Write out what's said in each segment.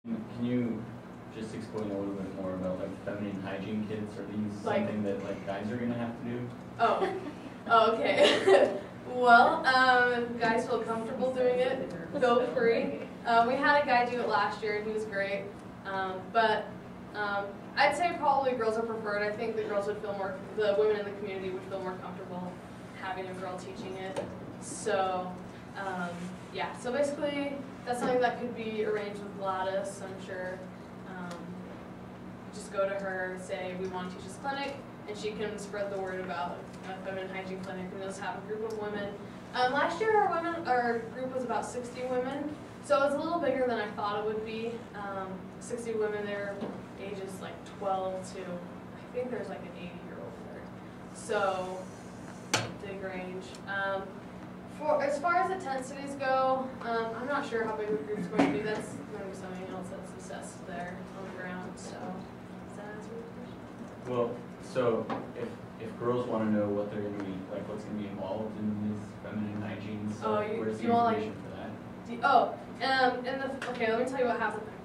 Can you just explain a little bit more about like feminine hygiene kits? Are these something that like guys are gonna have to do? Oh, okay. Well, guys feel comfortable doing it, feel free. We had a guy do it last year and he was great. But I'd say probably girls are preferred. I think the women in the community would feel more comfortable having a girl teaching it. So, yeah, so basically that's something that could be arranged with Gladys, I'm sure. Just go to her, say we want to teach this clinic, and she can spread the word about a feminine hygiene clinic and just have a group of women. Last year our group was about 60 women, so it was a little bigger than I thought it would be. 60 women, their ages like 12 to, I think there's like an 80-year-old there. So, big range. As far as the tent cities go, I'm not sure how big the group's going to be. That's going to be something else that's assessed there on the ground. So, does that answer your question? Well, so if girls want to know what they're going to be, like what's going to be involved in this feminine hygiene stuff, where's the information for that? Okay, let me tell you what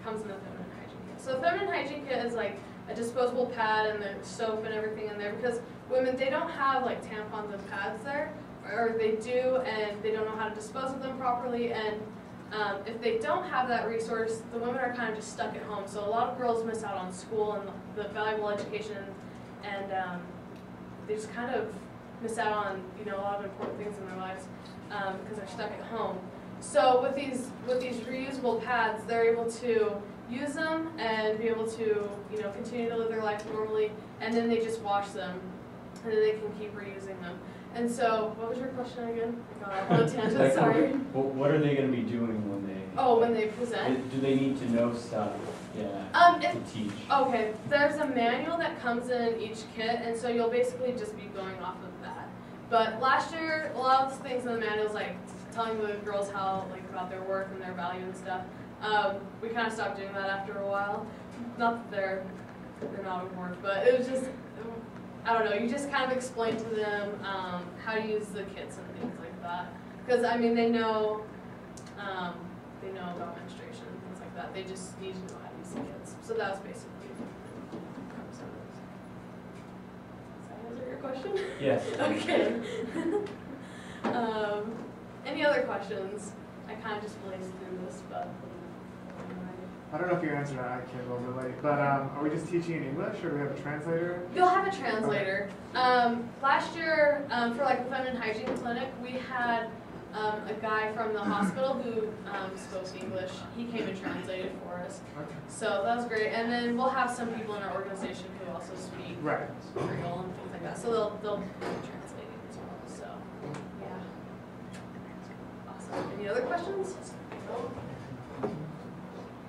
comes in the feminine hygiene kit. So the feminine hygiene kit is like a disposable pad and there's soap and everything in there because women, they don't have like tampons and pads there, or they do and they don't know how to dispose of them properly, and if they don't have that resource, the women are kind of just stuck at home. So a lot of girls miss out on school and the valuable education, and they just kind of miss out on a lot of important things in their lives because they're stuck at home. So with these reusable pads, they're able to use them and be able to continue to live their life normally, and then they just wash them, and then they can keep reusing them. And so, what was your question again? I got off on a tangent, like, sorry. What are they going to be doing when they? When they present. Do they need to know stuff? Yeah. To teach. Okay, there's a manual that comes in each kit, and so you'll basically just be going off of that. But last year, a lot of things in the manuals, like telling the girls how about their worth and their value and stuff. We kind of stopped doing that after a while. Not that they're not of worth, but it was just, I don't know, you just kind of explain to them how to use the kits and things like that. Because, I mean, they know about menstruation and things like that. They just need to know how to use the kits. So that was basically Does that answer your question? Yes. Okay. Any other questions? I kind of just blazed through this, but... I don't know if you answered that, I came a little bit late, but are we just teaching in English, or do we have a translator? You'll have a translator. Okay. Last year, for the feminine hygiene clinic, we had a guy from the hospital who spoke English. He came and translated for us. Okay. So that was great. And then we'll have some people in our organization who also speak Creole and things like that. So they'll be translating as well. So yeah. Awesome. Any other questions?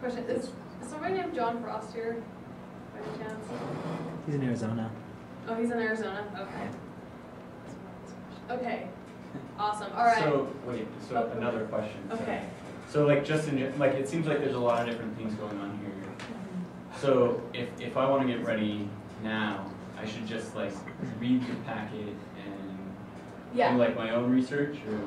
Question, is somebody named John Frost here, by any chance? He's in Arizona. Oh, he's in Arizona? Okay. Okay. Awesome. All right. So another question. Okay. So it seems like there's a lot of different things going on here. So if I want to get ready now, I should just read the packet and do my own research, or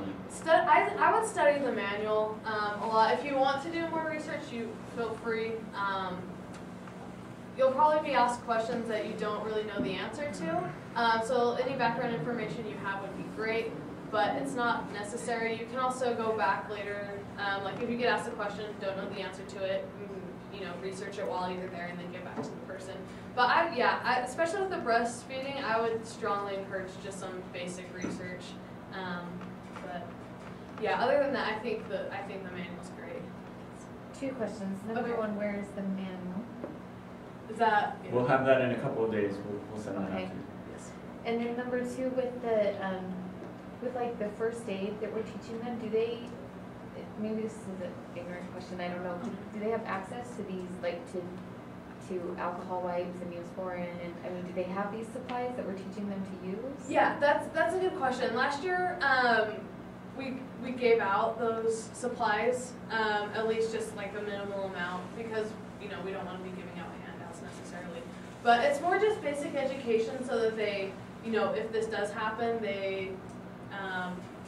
I would study the manual a lot. If you want to do more research, you feel free. You'll probably be asked questions that you don't really know the answer to. So any background information you have would be great, but it's not necessary. You can also go back later. If you get asked a question, don't know the answer to it, research it while you're there and then get back to the person. But especially with the breastfeeding, I would strongly encourage just some basic research. But yeah, other than that, I think the manual's great. 2 questions. Number 1, where is the manual? Is that? Yeah. We'll have that in a couple of days. We'll send that out to you. Yes. And then number 2, with the first aid that we're teaching them, do they? Maybe this is an ignorant question. I don't know. Do they have access to these to alcohol wipes and Neosporin, and do they have these supplies that we're teaching them to use? Yeah, that's a good question. Last year, we gave out those supplies, at least just a minimal amount, because we don't want to be giving out handouts necessarily. But it's more just basic education so that they, if this does happen, they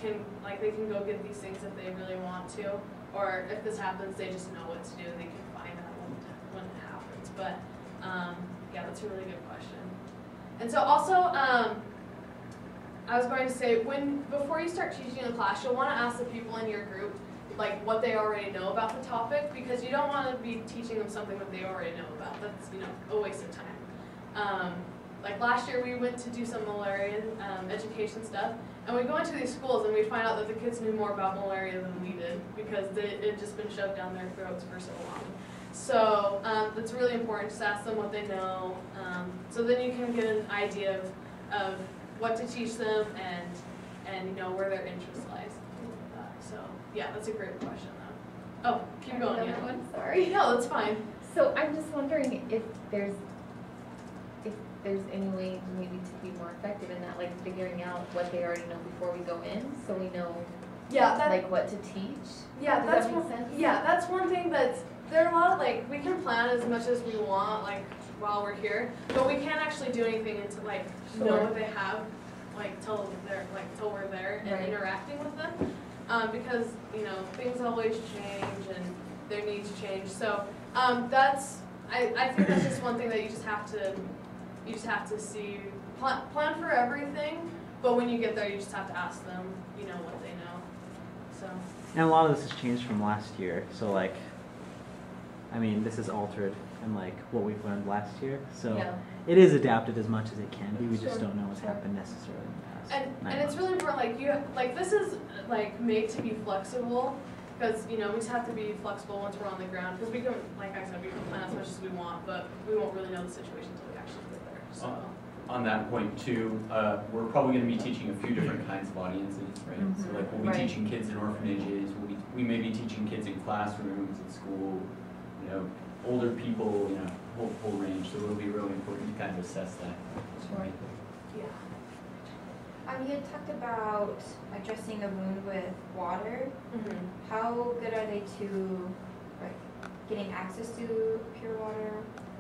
can go get these things if they really want to, or if this happens, they just know what to do. They can find that And so also, I was going to say, before you start teaching a class, you'll want to ask the people in your group like what they already know about the topic, because you don't want to be teaching them something that they already know about. That's, you know, a waste of time. Like last year we went to do some malaria education stuff, and we go into these schools and we find out that the kids knew more about malaria than we did, because it had just been shoved down their throats for so long. So it's really important to ask them what they know, so then you can get an idea of what to teach them and you know where their interest lies. So yeah, that's a great question though. Oh, keep going. Another Yeah. one, sorry. No, that's fine. So I'm just wondering if there's any way maybe to be more effective in that, like figuring out what they already know before we go in, so we know Yeah, like what to teach. Yeah, Does that's that make one. sense? Yeah, that's one thing there are a lot of like we can plan as much as we want like while we're here, but we can't actually do anything until like know Sure. what they have till we're there and Right. interacting with them, because you know things always change and their needs change. So I think that's just one thing that you just have to see plan for everything, but when you get there you just have to ask them you know what they know. So. And a lot of this has changed from last year. So like, I mean, this is altered in like what we've learned last year. So Yeah. it is adapted as much as it can be. We just Sure, don't know what's sure. happened necessarily in the past. And 9 it's months. really important, like this is like made to be flexible, because you know we just have to be flexible once we're on the ground, because we can, like I said, we can plan as much as we want, but we won't really know the situation until we actually get there. So On that point too, we're probably going to be teaching a few different kinds of audiences, right? So like we'll be Right. teaching kids in orphanages, we may be teaching kids in classrooms, at school, you know, older people, you know, whole range. So it'll be really important to kind of assess that. Sure. yeah. You had talked about addressing a wound with water. Mm-hmm. How good are they to like getting access to pure water,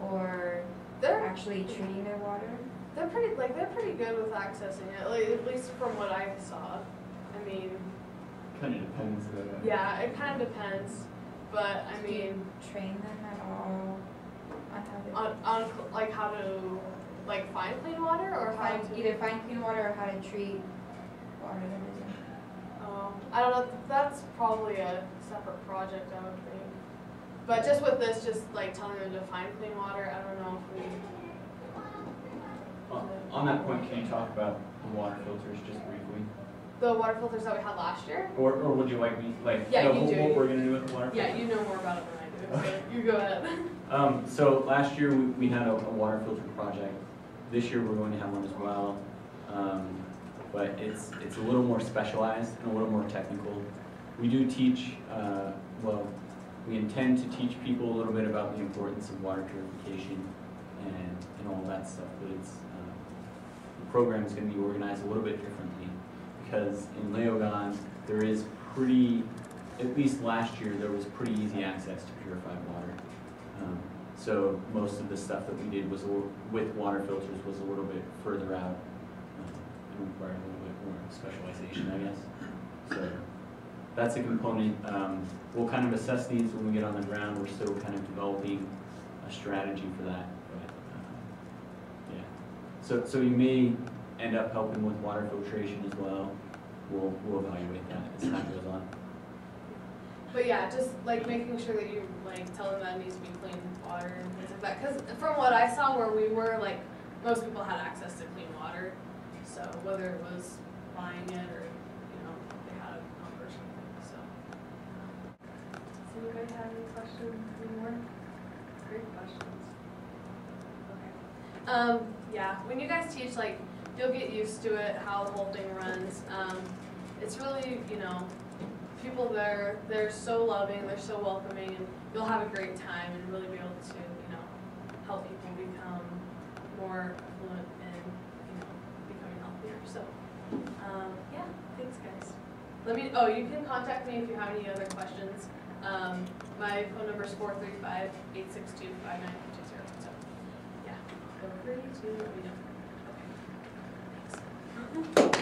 or They're actually treating their water? they're pretty good with accessing it, like at least from what I saw. I mean, Kind of depends. yeah, it kind of depends, but I Do you mean, train them at all on how to on like how to like find clean water or how to either find clean water or how to treat water that isn't? I don't know, that's probably a separate project, I would think. But just with this, just like telling them to find clean water, I don't know if we. On that point, can you talk about the water filters just briefly? The water filters that we had last year? Or would you like me, like, Yeah, know you do. what we're going to do with the water filters? Yeah, you know more about it than I do, so you go ahead. So last year we had a water filter project. This year we're going to have one as well. But it's a little more specialized and a little more technical. We do teach, we intend to teach people a little bit about the importance of water purification and all that stuff, but the program is going to be organized a little bit differently, because in Leogan there is at least last year there was pretty easy access to purified water. So most of the stuff that we did was with water filters was a little bit further out and required a little bit more specialization, I guess. So that's a component. We'll kind of assess these when we get on the ground. We're still kind of developing a strategy for that. But yeah. So you may end up helping with water filtration as well. We'll evaluate that as time goes on. But yeah, just like making sure that you like tell them that it needs to be clean water and things like that. Because from what I saw where we were, like most people had access to clean water. So whether it was buying it or they had a pump or something. So does anybody have any questions anymore? Great questions. Okay. Yeah, when you guys teach, like you'll get used to it, how the whole thing runs. It's really, people there, they're so loving, they're so welcoming, and you'll have a great time and really be able to, help people become more fluent in, becoming healthier. So, yeah, thanks guys. You can contact me if you have any other questions. My phone number is 435-862-5920. So, yeah, feel free to let me know. Okay, thanks.